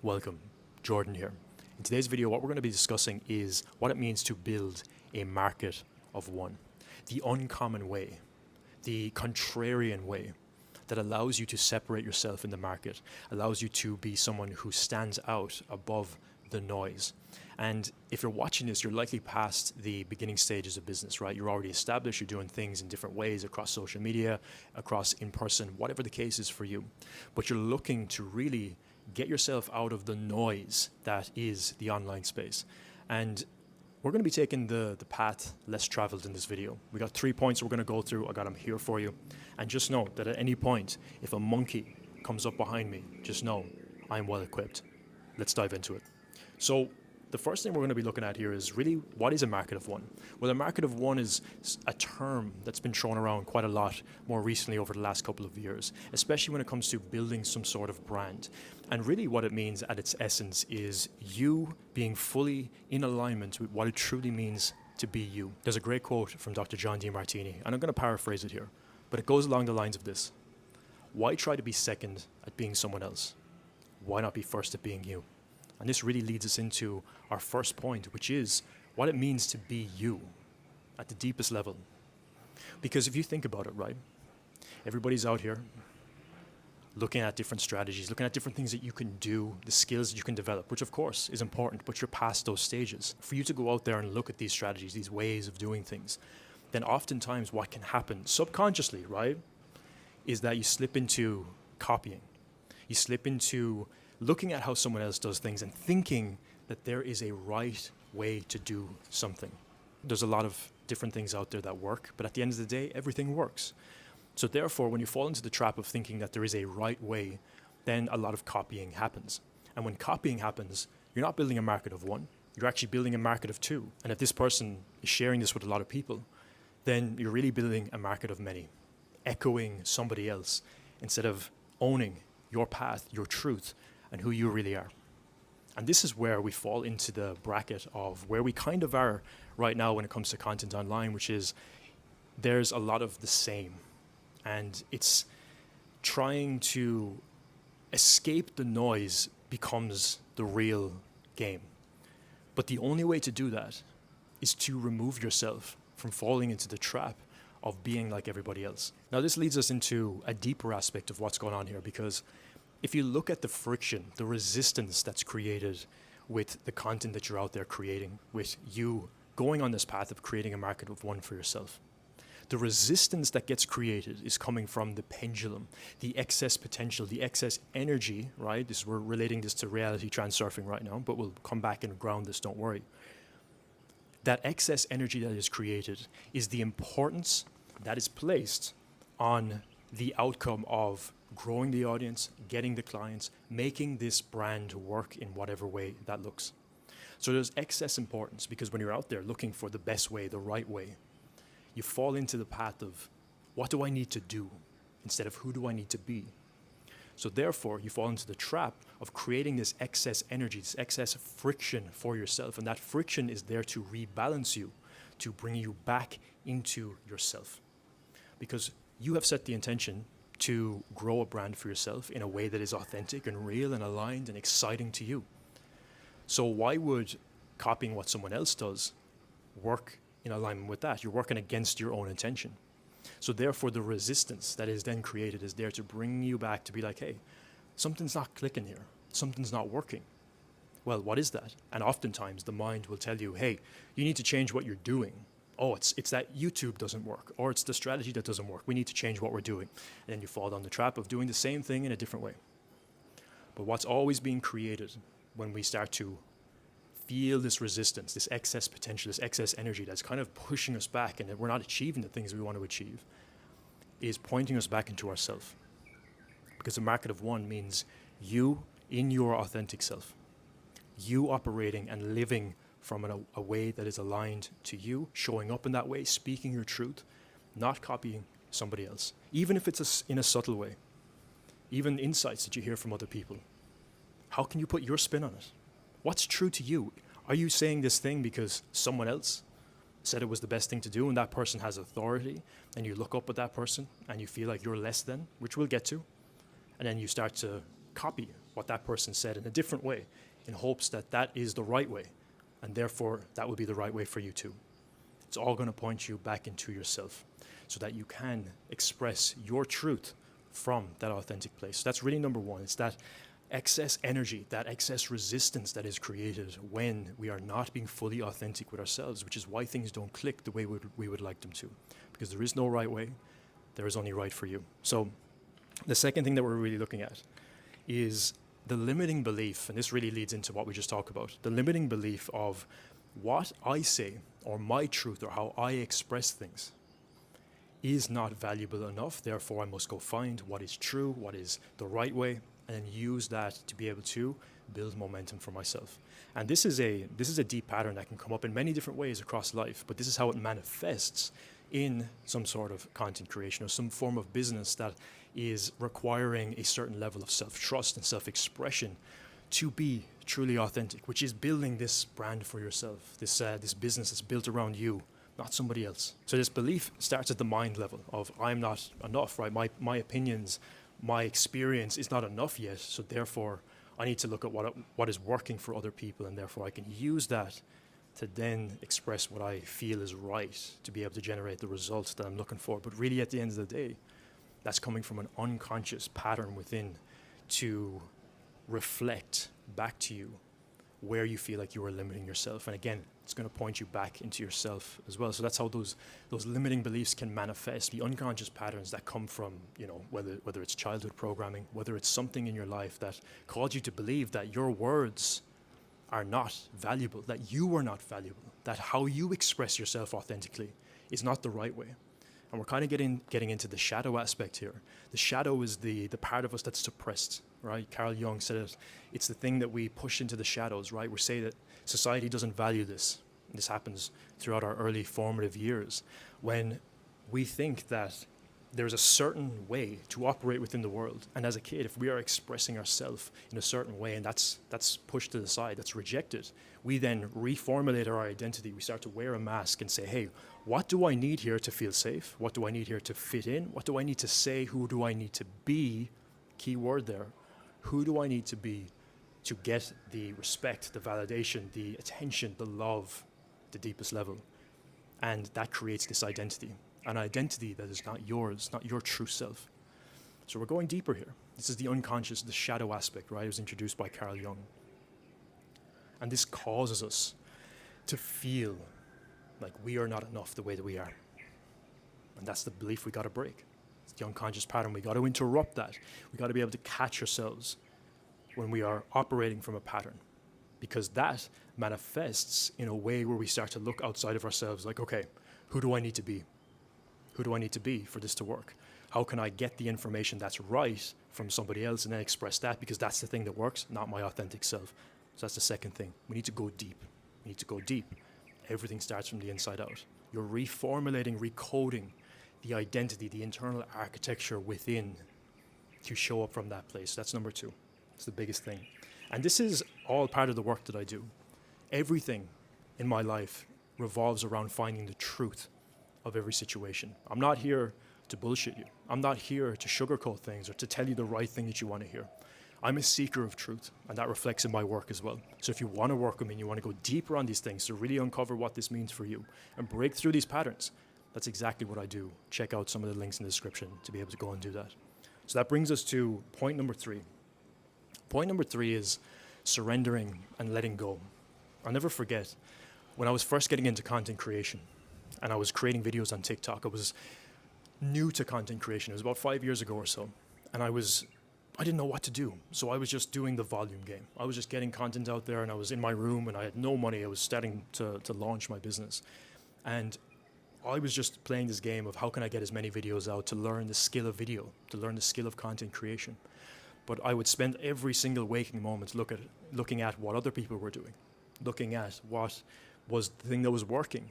Welcome, Jordan here. In today's video, what we're going to be discussing is what it means to build a market of one. The uncommon way, the contrarian way that allows you to separate yourself in the market, allows you to be someone who stands out above the noise. And if you're watching this, you're likely past the beginning stages of business, right? You're already established, you're doing things in different ways across social media, across in person, whatever the case is for you. But you're looking to really get yourself out of the noise that is the online space. And we're going to be taking the path less traveled in this video. We got 3 points we're going to go through. I got them here for you. And just know that at any point, if a monkey comes up behind me, just know I'm well equipped. Let's dive into it. So the first thing we're going to be looking at here is really, what is a market of one? Well, a market of one is a term that's been thrown around quite a lot more recently over the last couple of years, especially when it comes to building some sort of brand. And really what it means at its essence is you being fully in alignment with what it truly means to be you. There's a great quote from Dr. John Demartini, and I'm going to paraphrase it here, but it goes along the lines of this. Why try to be second at being someone else? Why not be first at being you? And this really leads us into our first point, which is what it means to be you at the deepest level. Because if you think about it, right, everybody's out here looking at different strategies, looking at different things that you can do, the skills that you can develop, which of course is important, but you're past those stages. For you to go out there and look at these strategies, these ways of doing things, then oftentimes what can happen subconsciously, right, is that you slip into copying. You slip into looking at how someone else does things and thinking that there is a right way to do something. There's a lot of different things out there that work, but at the end of the day, everything works. So therefore, when you fall into the trap of thinking that there is a right way, then a lot of copying happens. And when copying happens, you're not building a market of one, you're actually building a market of two. And if this person is sharing this with a lot of people, then you're really building a market of many, echoing somebody else instead of owning your path, your truth, and who you really are. And this is where we fall into the bracket of where we kind of are right now when it comes to content online, which is there's a lot of the same. And it's trying to escape the noise becomes the real game. But the only way to do that is to remove yourself from falling into the trap of being like everybody else. Now, this leads us into a deeper aspect of what's going on here, because if you look at the friction, the resistance that's created with the content that you're out there creating, with you going on this path of creating a market of one for yourself, the resistance that gets created is coming from the pendulum, the excess potential, the excess energy, right? We're relating this to reality transurfing right now, but we'll come back and ground this, don't worry. That excess energy that is created is the importance that is placed on the outcome of growing the audience, getting the clients, making this brand work in whatever way that looks. So there's excess importance, because when you're out there looking for the best way, the right way, you fall into the path of what do I need to do instead of who do I need to be. So therefore, you fall into the trap of creating this excess energy, this excess friction for yourself. And that friction is there to rebalance you, to bring you back into yourself. Because you have set the intention to grow a brand for yourself in a way that is authentic and real and aligned and exciting to you. So why would copying what someone else does work in alignment with that? You're working against your own intention. So therefore, the resistance that is then created is there to bring you back to be like, hey, something's not clicking here. Something's not working. Well, what is that? And oftentimes the mind will tell you, hey, you need to change what you're doing. Oh, it's that YouTube doesn't work, or it's the strategy that doesn't work. We need to change what we're doing. And then you fall down the trap of doing the same thing in a different way. But what's always being created when we start to feel this resistance, this excess potential, this excess energy that's kind of pushing us back and that we're not achieving the things we want to achieve, is pointing us back into ourselves. Because a market of one means you in your authentic self, you operating and living from a way that is aligned to you, showing up in that way, speaking your truth, not copying somebody else, even if it's in a subtle way, even insights that you hear from other people. How can you put your spin on it? What's true to you? Are you saying this thing because someone else said it was the best thing to do and that person has authority, and you look up at that person and you feel like you're less than, which we'll get to, and then you start to copy what that person said in a different way in hopes that that is the right way, and therefore that will be the right way for you too. It's all going to point you back into yourself so that you can express your truth from that authentic place. That's really number one. It's that excess energy, that excess resistance that is created when we are not being fully authentic with ourselves, which is why things don't click the way we would like them to. Because there is no right way, there is only right for you. So the second thing that we're really looking at is the limiting belief, and this really leads into what we just talked about, the limiting belief of what I say or my truth or how I express things is not valuable enough. Therefore, I must go find what is true, what is the right way, and then use that to be able to build momentum for myself. And this is a deep pattern that can come up in many different ways across life, but this is how it manifests in some sort of content creation or some form of business that is requiring a certain level of self-trust and self-expression to be truly authentic, which is building this brand for yourself, this business that's built around you, not somebody else. So this belief starts at the mind level of I'm not enough, right? My opinions, my experience is not enough yet, so therefore I need to look at what is working for other people, and therefore I can use that to then express what I feel is right to be able to generate the results that I'm looking for. But really at the end of the day, that's coming from an unconscious pattern within to reflect back to you where you feel like you are limiting yourself. And again, it's going to point you back into yourself as well. So that's how those limiting beliefs can manifest, the unconscious patterns that come from, whether it's childhood programming, whether it's something in your life that caused you to believe that your words are not valuable, that you are not valuable, that how you express yourself authentically is not the right way. And we're kind of getting into the shadow aspect here. The shadow is the part of us that's suppressed, right? Carl Jung said it. It's the thing that we push into the shadows, right? We say that society doesn't value this. This happens throughout our early formative years when we think that there's a certain way to operate within the world. And as a kid, if we are expressing ourselves in a certain way and that's pushed to the side, that's rejected, we then reformulate our identity. We start to wear a mask and say, hey, what do I need here to feel safe? What do I need here to fit in? What do I need to say? Who do I need to be? Key word there. Who do I need to be to get the respect, the validation, the attention, the love, the deepest level? And that creates this identity. An identity that is not yours, not your true self. So we're going deeper here. This is the unconscious, the shadow aspect, right? It was introduced by Carl Jung. And this causes us to feel like we are not enough the way that we are. And that's the belief we got to break. It's the unconscious pattern. We got to interrupt that. We got to be able to catch ourselves when we are operating from a pattern, because that manifests in a way where we start to look outside of ourselves like, okay, who do I need to be? Who do I need to be for this to work? How can I get the information that's right from somebody else and then express that, because that's the thing that works, not my authentic self. So that's the second thing. We need to go deep. We need to go deep. Everything starts from the inside out. You're reformulating, recoding the identity, the internal architecture within to show up from that place. That's number two. It's the biggest thing. And this is all part of the work that I do. Everything in my life revolves around finding the truth of every situation. I'm not here to bullshit you. I'm not here to sugarcoat things or to tell you the right thing that you want to hear. I'm a seeker of truth, and that reflects in my work as well. So if you want to work with me and you want to go deeper on these things to really uncover what this means for you and break through these patterns, that's exactly what I do. Check out some of the links in the description to be able to go and do that. So that brings us to point number 3. Point number 3 is surrendering and letting go. I'll never forget when I was first getting into content creation and I was creating videos on TikTok. I was new to content creation. It was about 5 years ago or so. And I didn't know what to do. So I was just doing the volume game. I was just getting content out there, and I was in my room and I had no money. I was starting to launch my business. And I was just playing this game of how can I get as many videos out to learn the skill of video, to learn the skill of content creation. But I would spend every single waking moment looking at what other people were doing, looking at what was the thing that was working.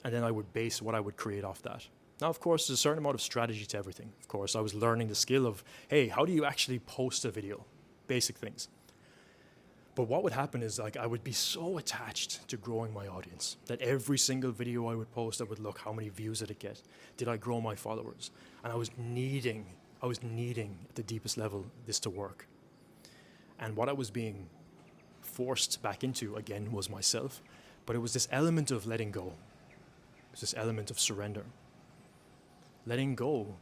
And then I would base what I would create off that. Now, of course, there's a certain amount of strategy to everything. Of course, I was learning the skill of, hey, how do you actually post a video? Basic things. But what would happen is I would be so attached to growing my audience that every single video I would post, I would look how many views did it get? Did I grow my followers? And I was needing at the deepest level this to work. And what I was being forced back into, again, was myself. But it was this element of letting go. It was this element of surrender. Letting go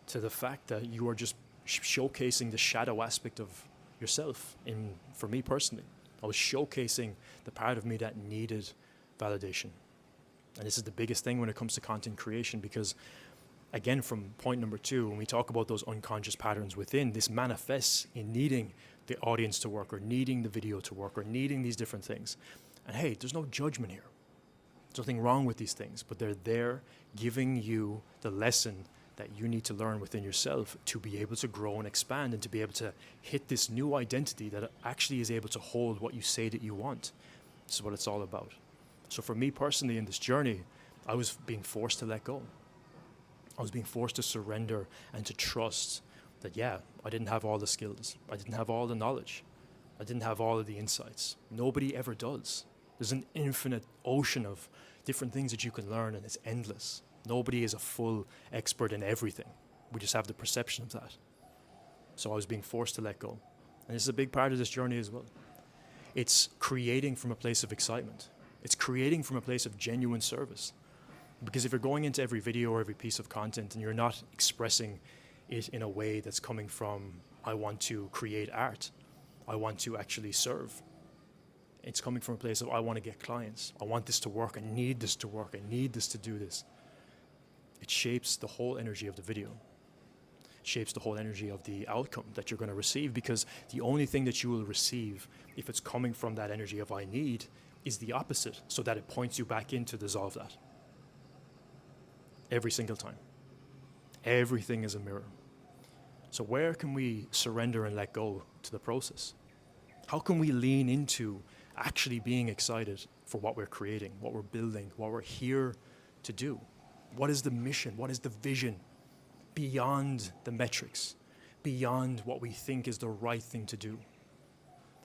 to the fact that you are just showcasing the shadow aspect of yourself. For me personally, I was showcasing the part of me that needed validation. And this is the biggest thing when it comes to content creation, because again, from point number 2, when we talk about those unconscious patterns within, this manifests in needing the audience to work, or needing the video to work, or needing these different things. And hey, there's no judgment here. There's nothing wrong with these things, but they're there giving you the lesson that you need to learn within yourself to be able to grow and expand, and to be able to hit this new identity that actually is able to hold what you say that you want. This is what it's all about. So for me personally in this journey, I was being forced to let go. I was being forced to surrender and to trust that, yeah, I didn't have all the skills. I didn't have all the knowledge. I didn't have all of the insights. Nobody ever does. There's an infinite ocean of different things that you can learn, and it's endless. Nobody is a full expert in everything. We just have the perception of that. So I was being forced to let go. And this is a big part of this journey as well. It's creating from a place of excitement. It's creating from a place of genuine service. Because if you're going into every video or every piece of content and you're not expressing it in a way that's coming from, I want to create art, I want to actually serve. It's coming from a place of, I want to get clients. I want this to work. I need this to work. I need this to do this. It shapes the whole energy of the video. It shapes the whole energy of the outcome that you're going to receive, because the only thing that you will receive, if it's coming from that energy of I need, is the opposite, so that it points you back in to dissolve that. Every single time. Everything is a mirror. So where can we surrender and let go to the process? How can we lean into actually being excited for what we're creating, what we're building, what we're here to do? What is the mission? What is the vision beyond the metrics, beyond what we think is the right thing to do?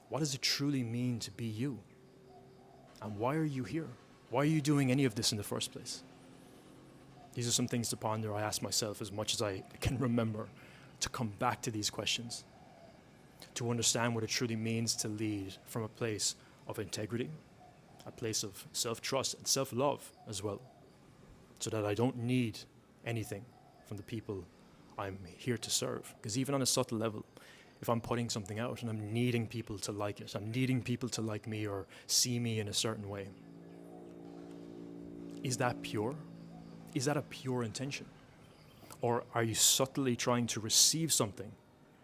What does it truly mean to be you? And why are you here? Why are you doing any of this in the first place? These are some things to ponder. I ask myself as much as I can remember to come back to these questions, to understand what it truly means to lead from a place of integrity, a place of self-trust and self-love as well, so that I don't need anything from the people I'm here to serve. Because even on a subtle level, if I'm putting something out and I'm needing people to like it, I'm needing people to like me or see me in a certain way, is that pure? Is that a pure intention? Or are you subtly trying to receive something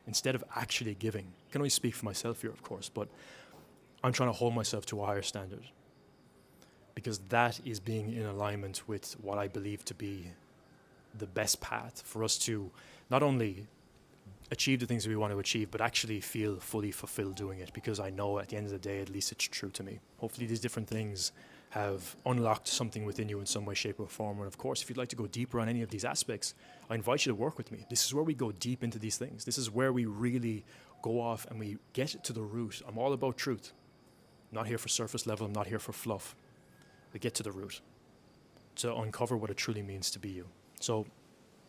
instead of actually giving? I can only speak for myself here, of course, but I'm trying to hold myself to a higher standard, because that is being in alignment with what I believe to be the best path for us to not only achieve the things that we want to achieve, but actually feel fully fulfilled doing it, because I know at the end of the day, at least it's true to me. Hopefully these different things have unlocked something within you in some way, shape or form. And of course, if you'd like to go deeper on any of these aspects, I invite you to work with me. This is where we go deep into these things. This is where we really go off and we get to the root. I'm all about truth. I'm not here for surface level. I'm not here for fluff. We get to the root to uncover what it truly means to be you. So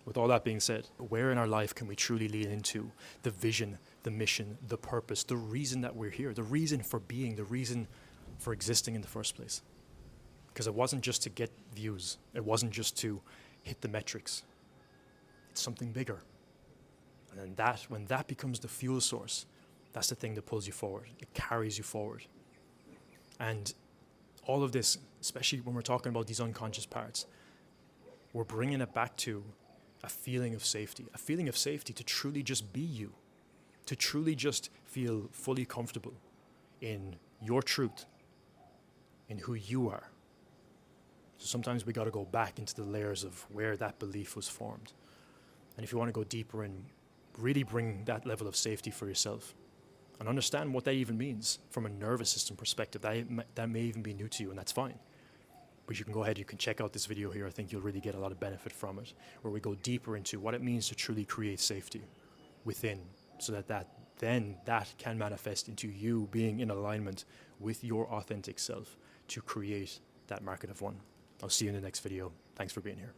with all that being said, where in our life can we truly lean into the vision, the mission, the purpose, the reason that we're here, the reason for being, the reason for existing in the first place? Because it wasn't just to get views. It wasn't just to hit the metrics. It's something bigger. And then when that becomes the fuel source, that's the thing that pulls you forward. It carries you forward. And all of this, especially when we're talking about these unconscious parts, we're bringing it back to a feeling of safety to truly just be you, to truly just feel fully comfortable in your truth, in who you are. So sometimes we got to go back into the layers of where that belief was formed. And if you want to go deeper and really bring that level of safety for yourself and understand what that even means from a nervous system perspective, that may even be new to you, and that's fine. But you can go ahead, you can check out this video here. I think you'll really get a lot of benefit from it, where we go deeper into what it means to truly create safety within, so that can manifest into you being in alignment with your authentic self to create that market of one. I'll see you in the next video. Thanks for being here.